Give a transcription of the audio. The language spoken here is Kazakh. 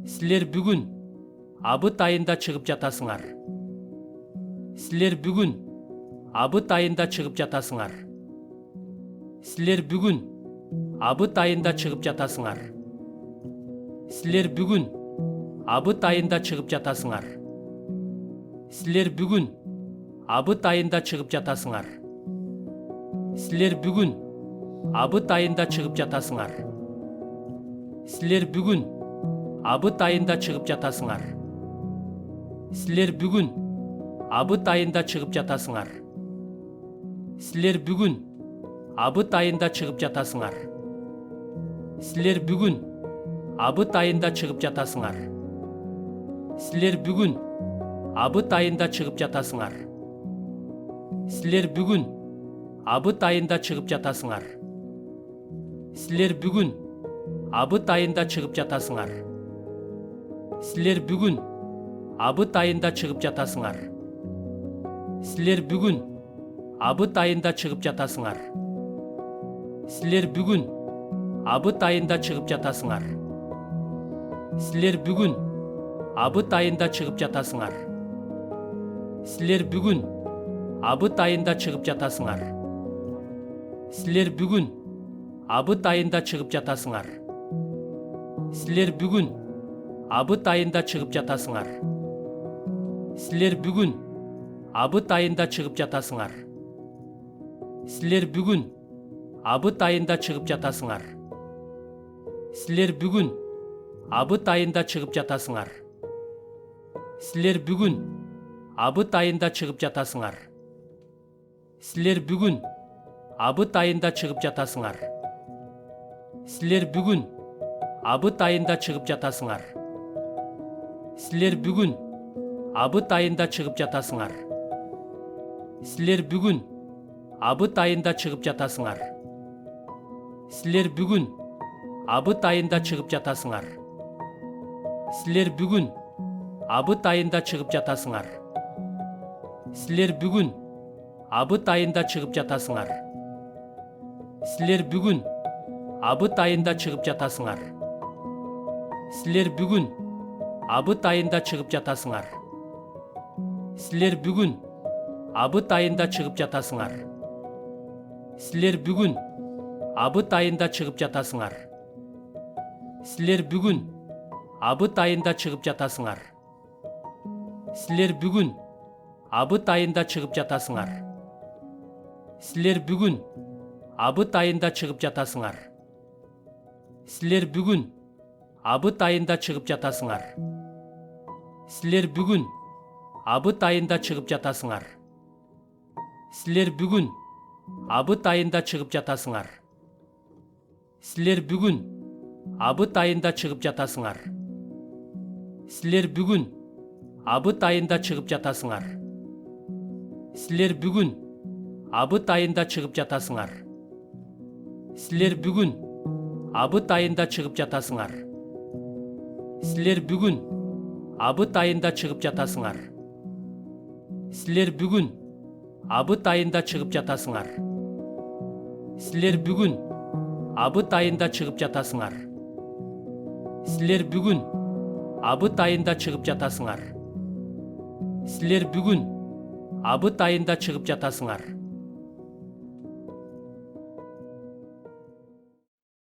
Сілер бүгін абыт айында шығып жатасыңар. Сілер бүгін абыт айында шығып жатасыңар. Сілер бүгін абыт айында шығып жатасыңар. Сілер бүгін абыт айында шығып жатасыңар. Сілер бүгін абыт айында шығып жатасыңар. Сілер бүгін абыт айында шығып жатасыңар. Сілер бүгін абыт айында шығып жатасыңар. Сілер бүгін абыт айында шығып жатасыңар. Сілер бүгін абыт айында шығып жатасыңар. Сілер бүгін абыт айында шығып жатасыңар. Сілер бүгін абыт айында шығып жатасыңар. Сілер бүгін абыт айында шығып жатасыңар. Сілер бүгін абыт айында шығып жатасыңар. Сілер бүгін абыт айында шығып жатасыңар. Сілер бүгін абыт айында шығып жатасыңар. Сілер бүгін абыт айында шығып жатасыңар. Сілер бүгін абыт айында шығып жатасыңар. Сілер бүгін абыт айында шығып жатасыңар. Сілер бүгін абыт айында шығып жатасыңар. Сілер бүгін абыт айында шығып жатасыңар. Сілер бүгін абыт айында шығып жатасыңар. Сілер бүгін абыт айында шығып жатасыңар. Сілер бүгін абыт айында шығып жатасыңар. Сілер бүгін абыт айында шығып жатасыңар. Сілер бүгін абыт айында шығып жатасыңар. Сілер бүгін абыт айында шығып жатасыңар. Сілер бүгін абыт айында шығып жатасыңар. Сілер бүгін абыт айында шығып жатасыңар. Сілер бүгін абыт айында шығып жатасыңар. Сілер бүгін абыт айында шығып жатасыңар. Сілер бүгін абыт айында шығып жатасыңар. Сілер бүгін абыт айында шығып жатасыңар. Сілер бүгін абыт айында шығып жатасыңар. Сілер бүгін абыт айында шығып жатасыңар. Сілер бүгін абыт айында шығып жатасыңар. Сілер бүгін абыт айында шығып жатасыңар. Сілер бүгін абыт айында шығып жатасыңар. Сілер бүгін абыт айында шығып жатасыңар. Сілер бүгін абыт айында шығып жатасыңар. Сілер бүгін абыт айында шығып жатасыңар. Сілер бүгін абыт айында шығып жатасыңар. Сілер бүгін абыт айында шығып жатасыңар. Сілер бүгін абыт айында шығып жатасыңар. Сілер бүгін абыт айында шығып жатасыңар. Сілер бүгін абыт айында шығып жатасыңар. Сілер бүгін абыт айында шығып жатасыңар. Сілер бүгін абыт айында шығып жатасыңар. Сілер бүгін абыт айында шығып жатасыңар. Сілер бүгін абыт айында шығып жатасыңар. Сілер бүгін абыт айында шығып жатасыңар.